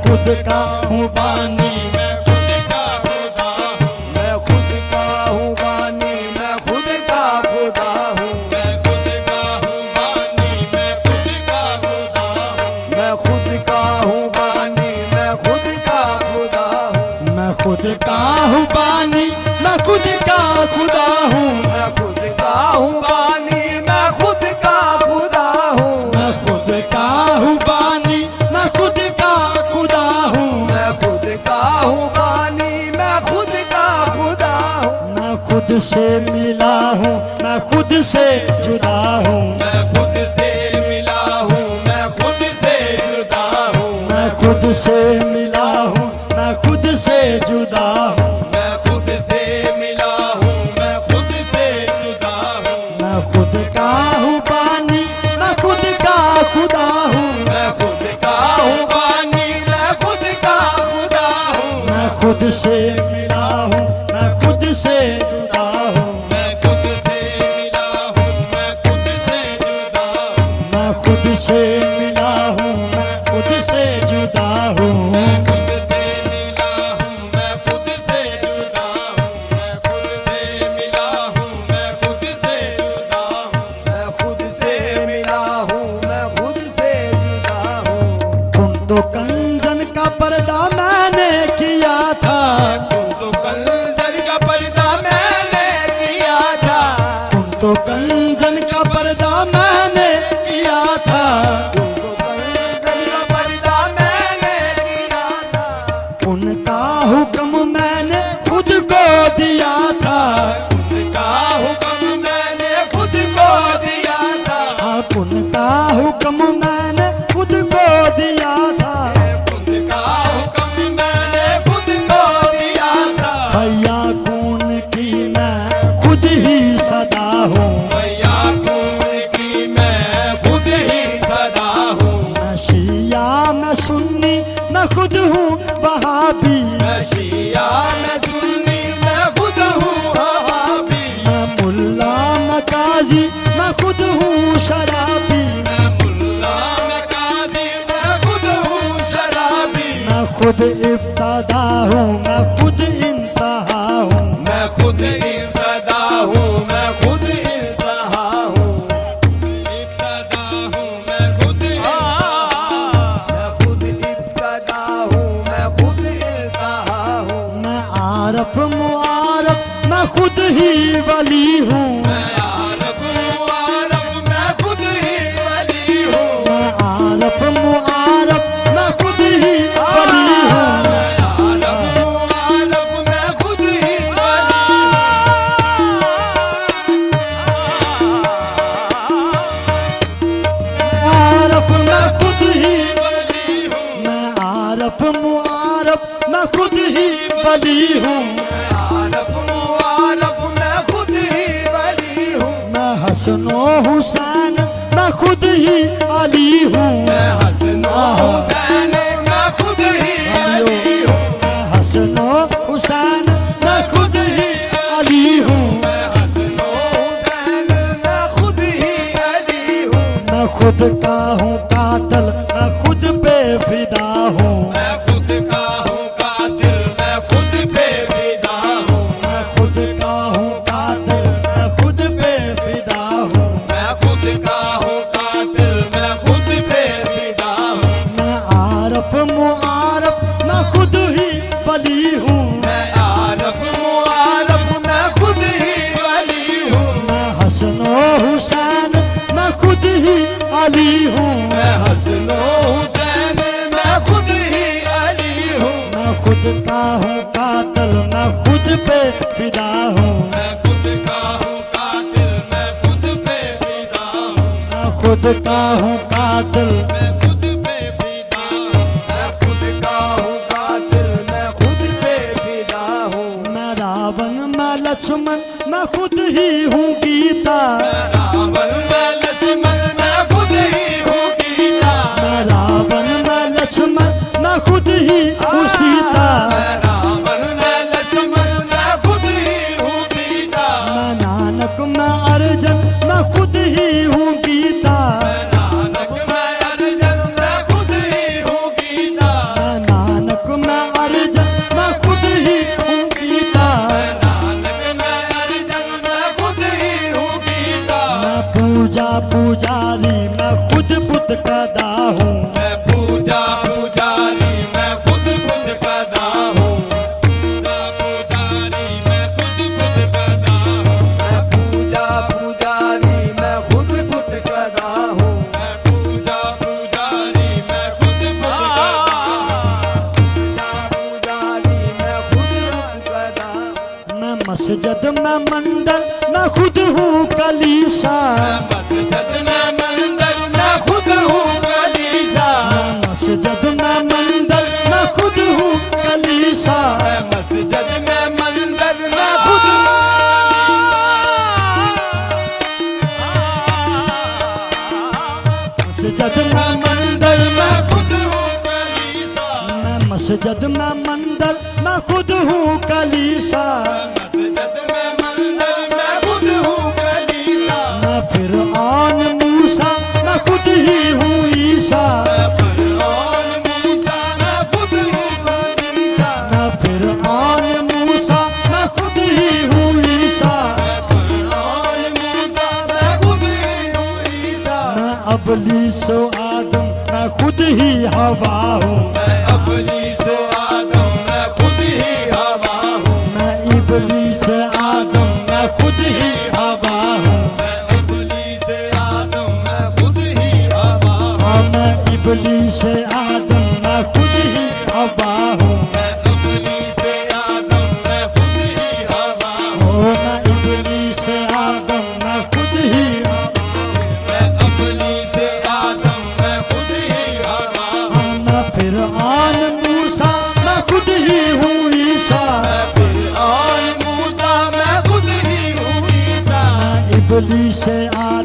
खुद का हूँ बानी, मैं खुद का खुदा हूँ, मैं खुद का हूँ बानी, मैं खुद का खुदा हूँ, मैं खुद का हूँ बानी, मैं खुद का खुदा हूँ, मैं खुद का हूँ बानी, मैं खुद का खुदा हूँ, मैं खुद का हूँ बानी, मैं खुद का खुदा हूँ, मैं खुद का हूँ बानी, मैं खुद का खुदा हूँ, मैं खुद का हूँ बानी, मैं खुद का खुदा हूँ, मैं खुद का हूँ बानी, मैं खुद का खुदा हूँ, मैं खुद से मिला हूँ, मैं खुद से जुदा हूँ, मैं खुद से मिला हूँ, मैं खुद से जुदा हूँ, मैं खुद से मिला हूँ, मैं खुद से जुदा हूँ, मैं खुद से मिला हूँ, मैं खुद से जुदा हूँ, मैं खुद का हूँ बानी, मैं खुद का खुदा हूँ, मैं खुद का हूँ बानी, मैं खुद का खुदा हूँ, मैं खुद से मिला हूँ, मैं खुद से जुदा हूँ, मैं खुद से मिला हूँ, मैं खुद से जुदा हूँ, मैं खुद से मिला हूँ, मैं खुद से जुदा हूँ, मैं खुद से मिला हूँ, मैं खुद से जुदा हूँ, मैं खुद से मिला हूँ, मैं खुद से जुदा हूँ, मैं खुद से मिला हूँ, मैं खुद से जुदा हूँ। तुम तो कंचन का पर्दा मैंने किया था, तुम तो कंचन का पर्दा मैंने किया था, तुम तो कंचन का पर्दा मैंने किया था, तुमको कंचन का पर्दा मैंने किया था, उनका हुक्म मैंने खुद को दिया था, उनका हुक्म मैंने खुद को दिया था, हाँ उनका हुक्म मैंने खुद को दिया था, उनका हुक्म मैंने खुद को दिया था, भैया कौन की मैं खुद ही सदा हूँ, भैया कौन की मैं खुद ही सदा हूँ, मैं शिया मैं सुन्नी मैं खुद हूँ वहाबी, मैं शिया मैं सुन्नी मैं खुद हूँ वहाबी, मैं मुल्ला मैं काजी मैं खुद हूँ शराबी, मैं मुल्ला मैं काजी मैं खुद हूँ शराबी, मैं खुद इब्तदा हूँ, मैं खुद इंतहा हूँ, मैं खुद इब्तदा हूँ, मैं खुद इंतहा हूँ, इब्तदा हूँ, मैं खुद मैं खुद इब्तदा हूँ, मैं खुद इंतहा हूँ, मैं आरफ मुआरफ मैं खुद ही वली हूँ, मैं आरफ मुआरफ मैं खुद ही वली हूँ, मैं आरफ मुआरफ मैं खुद ही वली हूँ, मैं आरफ मुआरफ मैं खुद ही वली आरफ मैं खुद ही, वली हूँ, मैं आरफ मुआरफ मैं खुद ही वली हूँ, मैं आरफ मुआरफ मैं खुद ही वली हूँ, मैं हसनो हुसैन मैं खुद ही अली हूँ, मैं हसनो हुसैन मैं खुद ही अली हूँ, मैं हसनो हुसैन मैं खुद ही अली हूँ, मैं हसनो हुसैन मैं खुद ही अली हूँ, मैं खुद का हूँ कातल मैं खुद पे फिदा हूँ, मैं खुद का हूँ कातिल मैं खुद पे फिदा हूँ, मैं खुद का हूँ कातल मैं खुद पे फिदा हूँ, मैं खुद का हूँ कातिल मैं खुद पे फिदा हूँ, मैं आरफ मुआरफ मैं खुद ही वली हूँ, मैं आरफ मुआरफ मैं खुद ही वली हूँ, मैं हसनो हुसैन मैं खुद ही अली हूँ, मैं हसनो हुसैन मैं खुद ही अली हूँ, मैं खुद का हूँ कातल मैं खुद पे फिदा हूँ, मैं खुद का हूँ कातिल मैं खुद पे फिदा हूँ, मैं खुद का हूँ कातल मैं खुद पे फिदा हूँ, मैं खुद का हूँ कातिल मैं खुद पे फिदा हूँ, मैं रावण मैं लक्ष्मण मैं खुद ही हूँ गीता, मैं रावण मैं लक्ष्मण मैं खुद ही हूँ सीता, मैं रावण मैं लक्ष्मण मैं खुद ही हूँ सीता, मैं रावण मैं लक्ष्मण मैं खुद ही हूँ सीता, मैं नानक मैं अर्जन मैं खुद ही हूँ गीता, मैं नानक मैं अर्जन मैं खुद ही हूँ गीता, मैं मस्जिद में मंदिर मैं खुद हूँ कलीसा मस्जिद में मंदिर मैं खुद हूँ कलीसा मस्जिद में मंदिर मैं खुद हूँ कलीसा मस्जिद में मंदिर मैं खुद मस्जिद में मंदिर मैं खुद हूँ कलीसा मैं मस्जिद में मंदिर मैं खुद हूँ कलीसा मस्जिद में मंदिर मैं खुद हूँ कलीसा मैं फिरऔन मूसा मैं खुद ही हूँ ईसा फरऔन मूसा मैं खुद हूँ कलीसा मैं फिरऔन मूसा मैं खुद ही हूँ ईसा फरऔन मूसा मैं खुद ही हूँ ईसा मैं अबलीसो आदम मैं खुद ही हवा हूँ मैं अबलीस आदम मैं खुद ही हवा हूँ मैं इबलीस आदम मैं खुद ही हवा हूँ मैं अबलीस आदम मैं खुद ही हवा हूँ हाँ मैं इबलीस आदम मैं खुद ही हवा हूँ मैं अबलीस आदम मैं खुद ही हवा हूँ ओ मैं इबलीस आदम मैं खुद ही हवा मैं अबलीस आदम मैं खुद ही हवा हूँ हाँ मैं फिरऔन मूसा मैं खुद ही हूँ ईसा फरऔन मूसा मैं खुद ही हूँ ईसा मैं इबलीस आदम